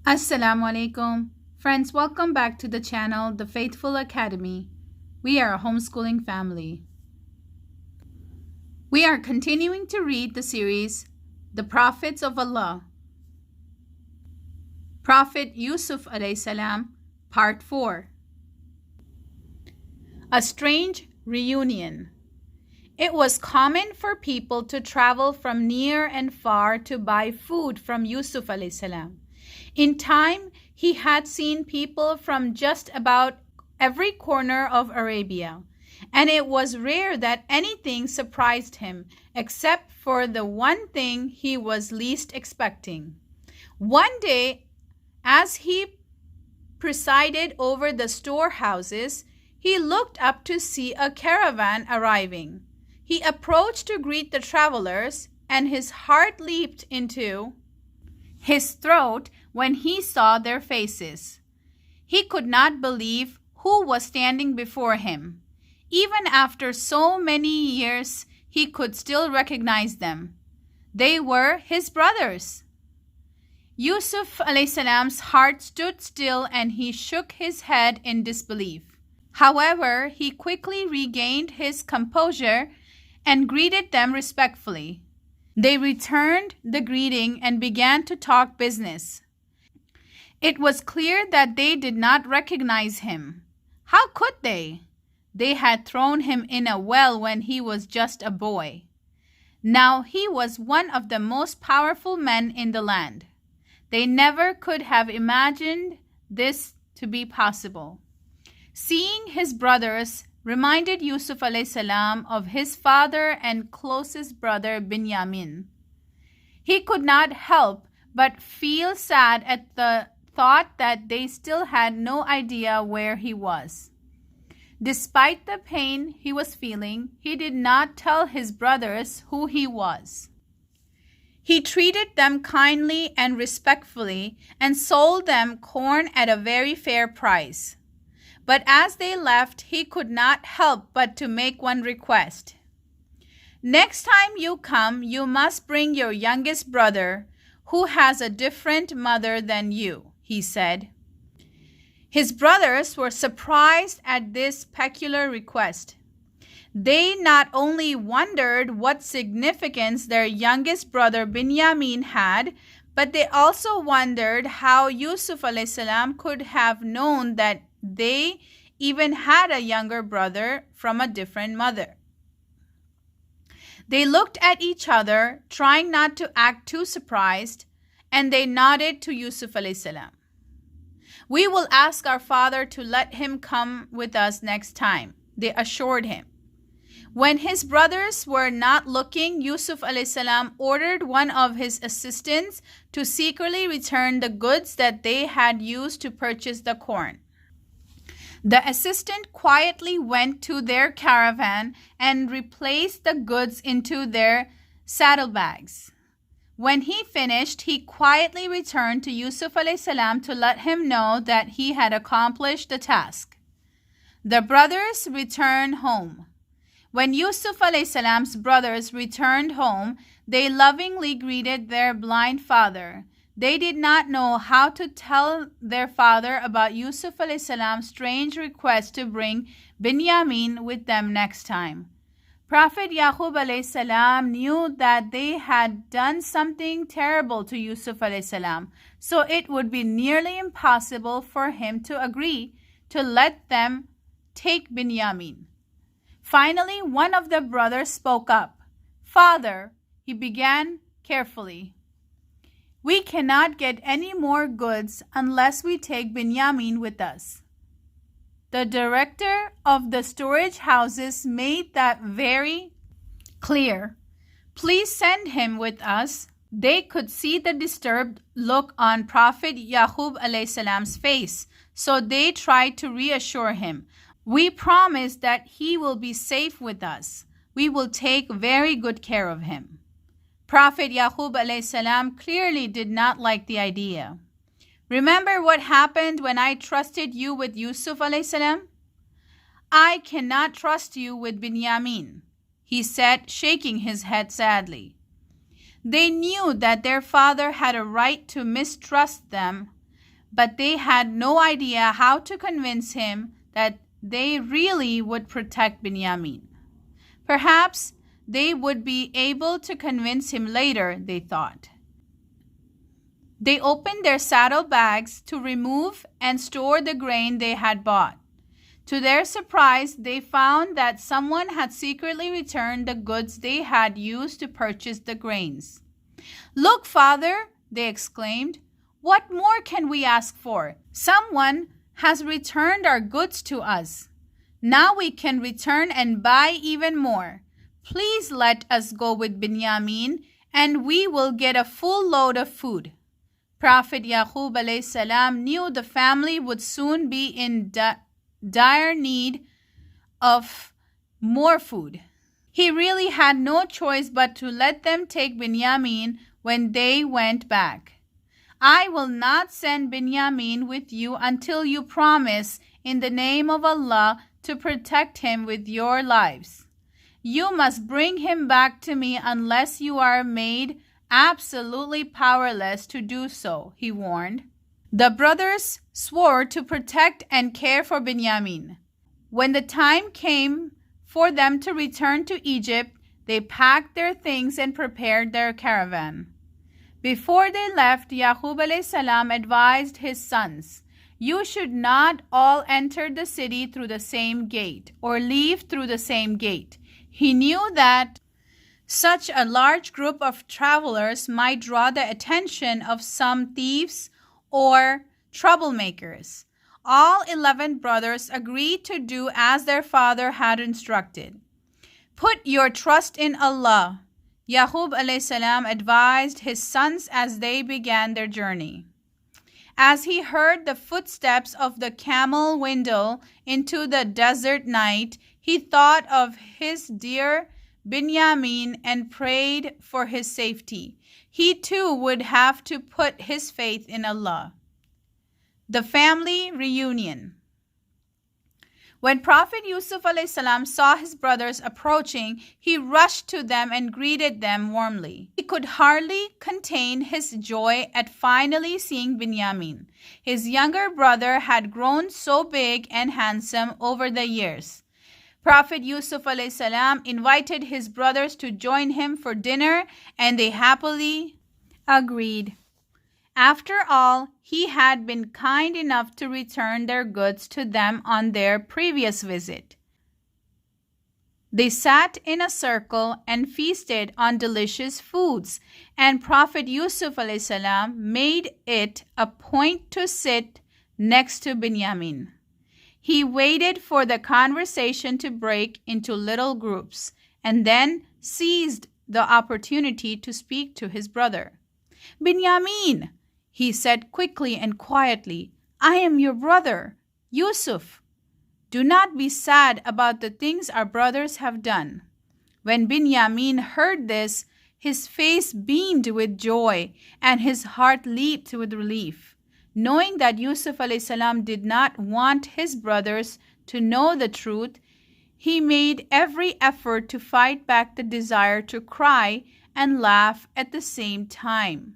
Assalamu alaikum. Friends, welcome back to the channel, The Faithful Academy. We are a homeschooling family. We are continuing to read the series, The Prophets of Allah. Prophet Yusuf alayhi salam, Part 4. A strange reunion. It was common for people to travel from near and far to buy food from Yusuf alayhi salam. In time, he had seen people from just about every corner of Arabia, and it was rare that anything surprised him except for the one thing he was least expecting. One day, as he presided over the storehouses, he looked up to see a caravan arriving. He approached to greet the travelers, and his heart leaped into his throat when he saw their faces. He could not believe who was standing before him. Even after so many years, he could still recognize them. They were his brothers. Yusuf alayhi salam's heart stood still and he shook his head in disbelief. However, he quickly regained his composure and greeted them respectfully. They returned the greeting and began to talk business. It was clear that they did not recognize him. How could they? They had thrown him in a well when he was just a boy. Now he was one of the most powerful men in the land. They never could have imagined this to be possible. Seeing his brothers reminded Yusuf alayhi salam of his father and closest brother Binyamin. He could not help but feel sad at the thought that they still had no idea where he was. Despite the pain he was feeling, he did not tell his brothers who he was. He treated them kindly and respectfully and sold them corn at a very fair price. But as they left, he could not help but to make one request. Next time you come, you must bring your youngest brother, who has a different mother than you, he said. His brothers were surprised at this peculiar request. They not only wondered what significance their youngest brother Binyamin had, but they also wondered how Yusuf alayhi salam could have known that they even had a younger brother from a different mother. They looked at each other, trying not to act too surprised, and they nodded to Yusuf alayhi salam. We will ask our father to let him come with us next time, they assured him. When his brothers were not looking, Yusuf alayhi salam ordered one of his assistants to secretly return the goods that they had used to purchase the corn. The assistant quietly went to their caravan and replaced the goods into their saddlebags. When he finished, he quietly returned to Yusuf alayhi salam to let him know that he had accomplished the task. The brothers returned home. When Yusuf alayhi salam's brothers returned home, they lovingly greeted their blind father. They did not know how to tell their father about Yusuf alayhi salam's strange request to bring Binyamin with them next time. Prophet Yaqub alayhi salam knew that they had done something terrible to Yusuf alayhi salam, so it would be nearly impossible for him to agree to let them take Binyamin. Finally, one of the brothers spoke up. "Father," he began carefully, "we cannot get any more goods unless we take Binyamin with us." The director of the storage houses made that very clear. "Please send him with us." They could see the disturbed look on Prophet Yaqub alayhi salam's face, so they tried to reassure him. "We promise that he will be safe with us. We will take very good care of him." Prophet Yaqub alayhi salam clearly did not like the idea. "Remember what happened when I trusted you with Yusuf alayhi salam? I cannot trust you with Binyamin," he said, shaking his head sadly. They knew that their father had a right to mistrust them, but they had no idea how to convince him that they really would protect Binyamin. Perhaps they would be able to convince him later, they thought. They opened their saddlebags to remove and store the grain they had bought. To their surprise, they found that someone had secretly returned the goods they had used to purchase the grains. "Look, Father," they exclaimed, "what more can we ask for? Someone has returned our goods to us. Now we can return and buy even more. Please let us go with Binyamin, and we will get a full load of food." Prophet Yaqub alayhi salam knew the family would soon be in dire need of more food. He really had no choice but to let them take Binyamin when they went back. "I will not send Binyamin with you until you promise in the name of Allah to protect him with your lives. You must bring him back to me unless you are made absolutely powerless to do so," he warned. The brothers swore to protect and care for Binyamin. When the time came for them to return to Egypt, they packed their things and prepared their caravan. Before they left, Yaqub alayhi salam advised his sons, "You should not all enter the city through the same gate or leave through the same gate." He knew that such a large group of travelers might draw the attention of some thieves or troublemakers. All 11 brothers agreed to do as their father had instructed. "Put your trust in Allah," Yaqub alayhi salam advised his sons as they began their journey. As he heard the footsteps of the camel window into the desert night, he thought of his dear Binyamin and prayed for his safety. He too would have to put his faith in Allah. The family reunion. When Prophet Yusuf alayhi salam saw his brothers approaching, he rushed to them and greeted them warmly. He could hardly contain his joy at finally seeing Binyamin. His younger brother had grown so big and handsome over the years. Prophet Yusuf alayhi salam invited his brothers to join him for dinner, and they happily agreed. After all, he had been kind enough to return their goods to them on their previous visit. They sat in a circle and feasted on delicious foods, and Prophet Yusuf alayhi salam made it a point to sit next to Binyamin. He waited for the conversation to break into little groups and then seized the opportunity to speak to his brother. "Binyamin," he said quickly and quietly, "I am your brother, Yusuf. Do not be sad about the things our brothers have done." When Binyamin heard this, his face beamed with joy and his heart leaped with relief. Knowing that Yusuf alayhi salam did not want his brothers to know the truth, he made every effort to fight back the desire to cry and laugh at the same time.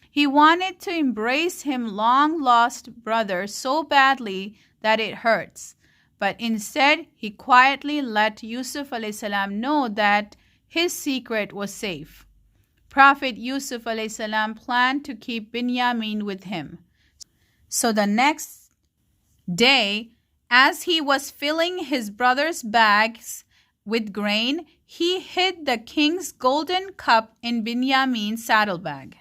He wanted to embrace his long-lost brother so badly that it hurts, but instead he quietly let Yusuf alayhi salam know that his secret was safe. Prophet Yusuf alayhi salam planned to keep Binyamin with him. So the next day, as he was filling his brother's bags with grain, he hid the king's golden cup in Binyamin's saddlebag.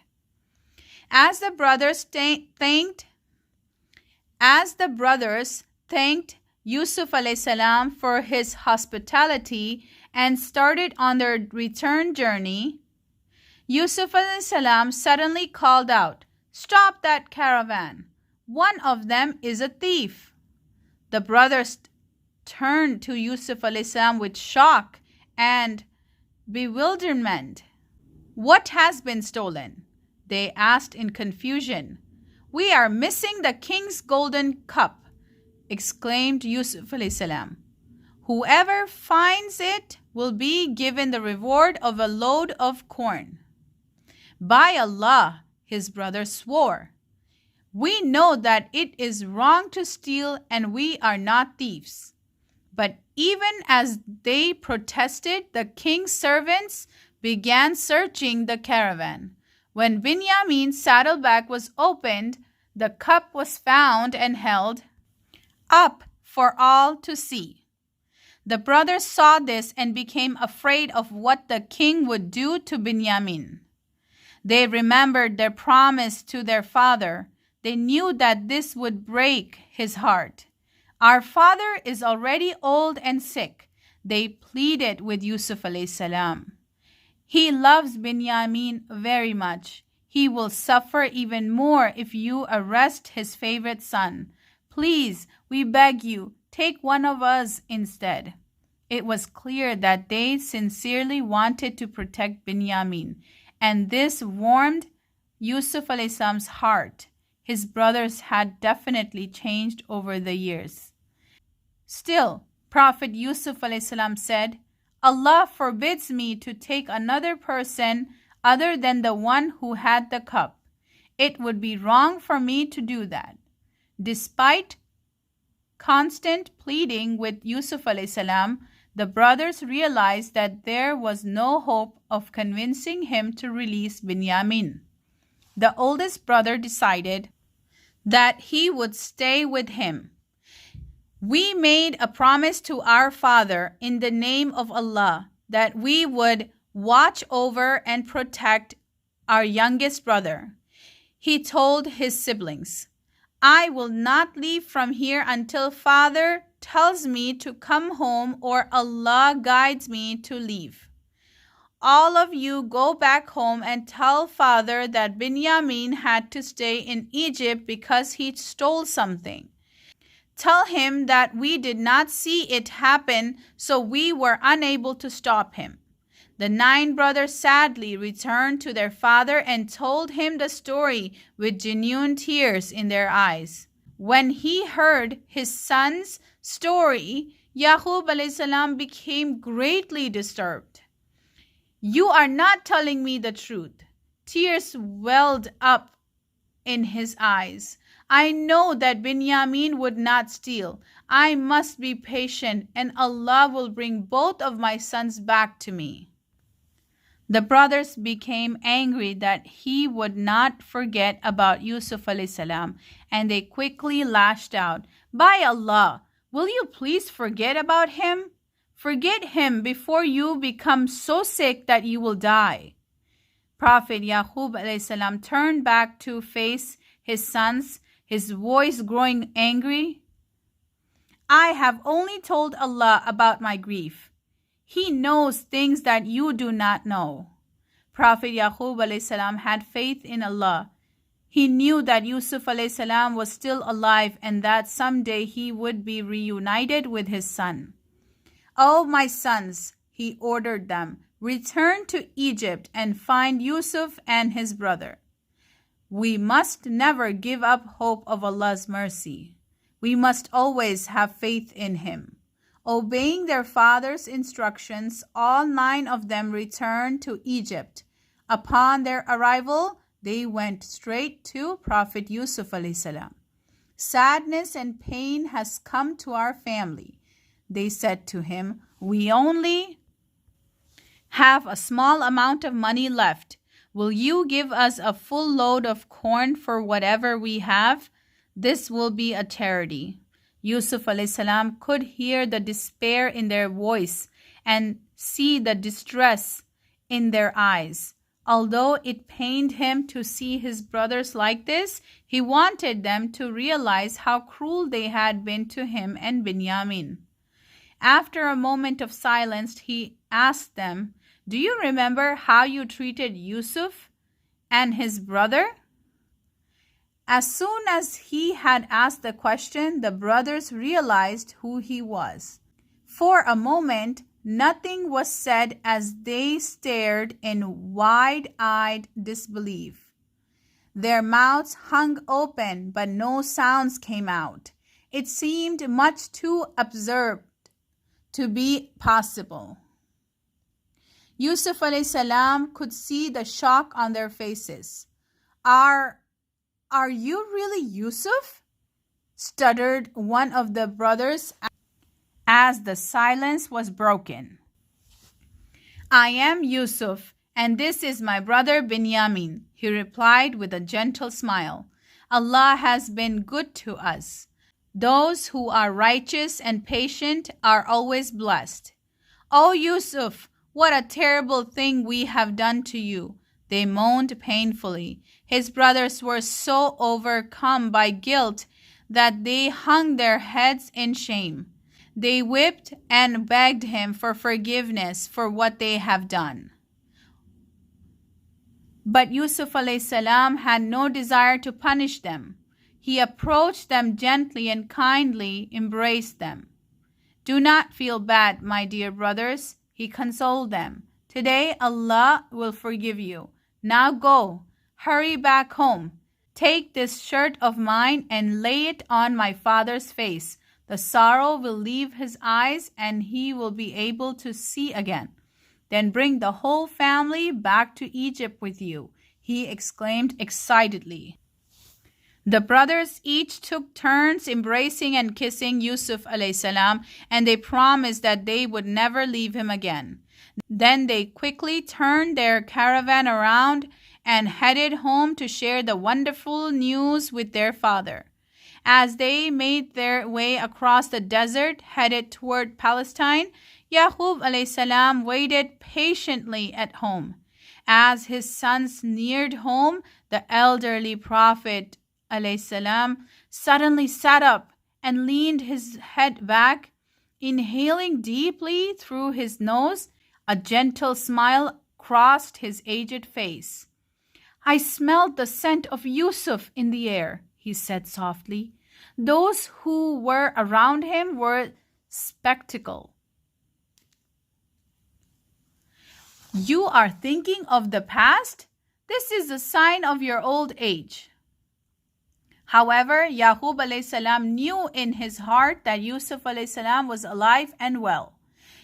As the brothers thanked Yusuf alayhi salam for his hospitality and started on their return journey, Yusuf alayhi salam suddenly called out, "Stop that caravan! One of them is a thief." The brothers turned to Yusuf alayhi salam with shock and bewilderment. "What has been stolen?" they asked in confusion. "We are missing the king's golden cup," exclaimed Yusuf alayhi salam. "Whoever finds it will be given the reward of a load of corn." By Allah, his brother swore, We know that it is wrong to steal and we are not thieves. But even as they protested, the king's servants began searching the caravan. When Binyamin's saddlebag was opened, the cup was found and held up for all to see. The brothers saw this and became afraid of what the king would do to Binyamin. They remembered their promise to their father. They knew that this would break his heart. Our father is already old and sick, they pleaded with Yusuf alayhi salam. He loves Binyamin very much. He will suffer even more if you arrest his favorite son. Please, we beg you, take one of us instead. It was clear that they sincerely wanted to protect Binyamin, and this warmed Yusuf alayhi salam's heart. His brothers had definitely changed over the years. Still, Prophet Yusuf alayhi salam said, Allah forbids me to take another person other than the one who had the cup. It would be wrong for me to do that. Despite constant pleading with Yusuf alayhi salam, the brothers realized that there was no hope of convincing him to release Binyamin. The oldest brother decided that he would stay with him. We made a promise to our father in the name of Allah that we would watch over and protect our youngest brother. He told his siblings, I will not leave from here until father tells me to come home or Allah guides me to leave. All of you go back home and tell father that Binyamin had to stay in Egypt because he stole something. Tell him that we did not see it happen, so we were unable to stop him. The 9 brothers sadly returned to their father and told him the story with genuine tears in their eyes. When he heard his son's story, Yaqub alayhi salam became greatly disturbed. You are not telling me the truth. Tears welled up in his eyes. I know that Binyamin would not steal. I must be patient and Allah will bring both of my sons back to me. The brothers became angry that he would not forget about Yusuf alayhi salam, and they quickly lashed out. By Allah, will you please forget about him? Forget him before you become so sick that you will die. Prophet Yaqub alayhi salam turned back to face his sons, his voice growing angry. I have only told Allah about my grief. He knows things that you do not know. Prophet Yaqub alayhi salam had faith in Allah. He knew that Yusuf alayhi salam was still alive and that someday he would be reunited with his son. Oh, my sons, he ordered them, return to Egypt and find Yusuf and his brother. We must never give up hope of Allah's mercy. We must always have faith in Him. Obeying their father's instructions, all 9 of them returned to Egypt. Upon their arrival, they went straight to Prophet Yusuf alayhi salam. Sadness and pain has come to our family. They said to him, we only have a small amount of money left. Will you give us a full load of corn for whatever we have? This will be a charity. Yusuf alayhi salam could hear the despair in their voice and see the distress in their eyes. Although it pained him to see his brothers like this, he wanted them to realize how cruel they had been to him and Binyamin. After a moment of silence, he asked them, do you remember how you treated Yusuf and his brother? As soon as he had asked the question, the brothers realized who he was. For a moment, nothing was said as they stared in wide-eyed disbelief. Their mouths hung open, but no sounds came out. It seemed much too absurd to be possible. Yusuf alayhi salam could see the shock on their faces. Our Are you really Yusuf? Stuttered one of the brothers as the silence was broken. I am Yusuf, and this is my brother Binyamin, he replied with a gentle smile. Allah has been good to us. Those who are righteous and patient are always blessed. Oh Yusuf, what a terrible thing we have done to you, they moaned painfully. His brothers were so overcome by guilt that they hung their heads in shame. They wept and begged him for forgiveness for what they have done. But Yusuf alayhi salam had no desire to punish them. He approached them gently and kindly embraced them. Do not feel bad, my dear brothers, he consoled them. Today Allah will forgive you. Now go, hurry back home. Take this shirt of mine and lay it on my father's face. The sorrow will leave his eyes and he will be able to see again. Then bring the whole family back to Egypt with you, he exclaimed excitedly. The brothers each took turns embracing and kissing Yusuf alayhi salam, and they promised that they would never leave him again. Then they quickly turned their caravan around and headed home to share the wonderful news with their father. As they made their way across the desert headed toward Palestine, Yaqub alayhi salam waited patiently at home. As his sons neared home, the elderly prophet alayhi salam suddenly sat up and leaned his head back. Inhaling deeply through his nose, a gentle smile crossed his aged face. I smelled the scent of Yusuf in the air, he said softly. Those who were around him were spectacle. You are thinking of the past? This is a sign of your old age. However, Yaqub alayhi salam knew in his heart that Yusuf alayhi salam was alive and well.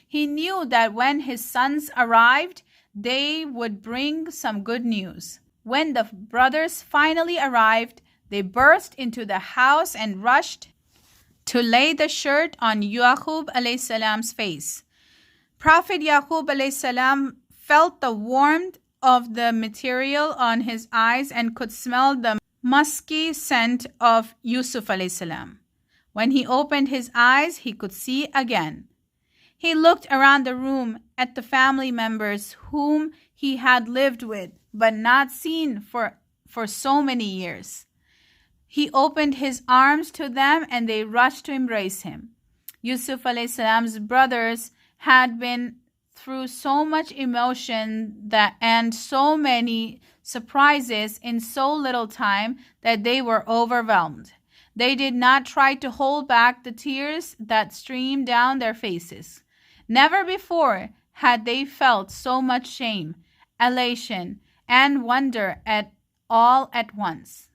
He knew that when his sons arrived, they would bring some good news. When the brothers finally arrived, they burst into the house and rushed to lay the shirt on Yaqub alayhi salam's face. Prophet Yaqub alayhi salam felt the warmth of the material on his eyes and could smell the musky scent of Yusuf alayhi salam. When he opened his eyes, he could see again. He looked around the room at the family members whom he had lived with but not seen for so many years. He opened his arms to them and they rushed to embrace him. Yusuf alayhi salam's brothers had been through so much emotion and so many surprises in so little time that they were overwhelmed. They did not try to hold back the tears that streamed down their faces. Never before had they felt so much shame, elation, and wonder all at once.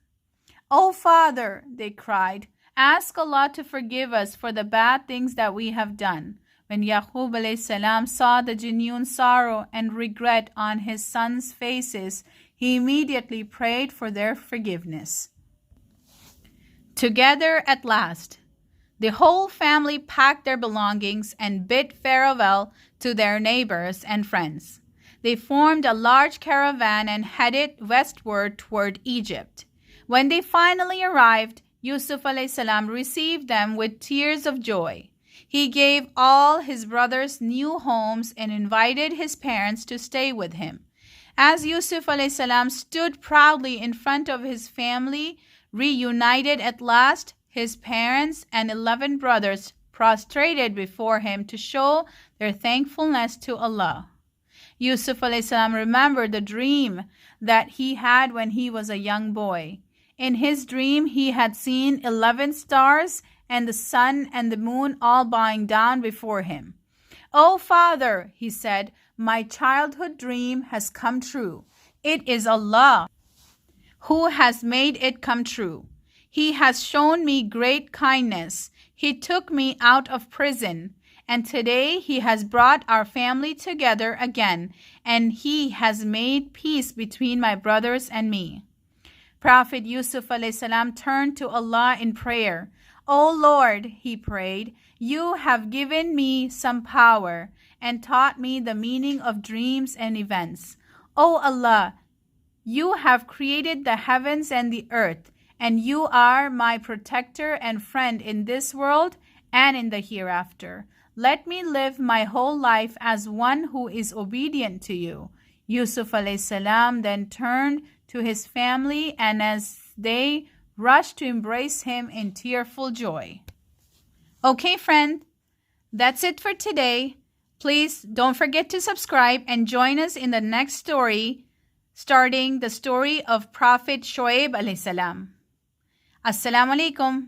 "Oh Father," they cried, "ask Allah to forgive us for the bad things that we have done." When Yaqub alayhi salam saw the genuine sorrow and regret on his sons' faces, he immediately prayed for their forgiveness. Together at last, the whole family packed their belongings and bid farewell to their neighbors and friends. They formed a large caravan and headed westward toward Egypt. When they finally arrived, Yusuf alayhi salam received them with tears of joy. He gave all his brothers new homes and invited his parents to stay with him. As Yusuf alayhi salam stood proudly in front of his family, reunited at last, his parents and 11 brothers prostrated before him to show their thankfulness to Allah. Yusuf alayhi salam remembered the dream that he had when he was a young boy. In his dream, he had seen 11 stars and the sun and the moon all bowing down before him. "Oh Father," he said, "my childhood dream has come true. It is Allah who has made it come true. He has shown me great kindness. He took me out of prison, and today He has brought our family together again, and He has made peace between my brothers and me." Prophet Yusuf alayhi salam turned to Allah in prayer. O Lord, he prayed, you have given me some power and taught me the meaning of dreams and events. O Allah, you have created the heavens and the earth, and you are my protector and friend in this world and in the hereafter. Let me live my whole life as one who is obedient to you. Yusuf alayhi salam then turned to his family, and as they rushed to embrace him in tearful joy. Okay, friend, that's it for today. Please don't forget to subscribe and join us in the next story, starting the story of Prophet Shoaib alayhi salam. Assalamu alaikum.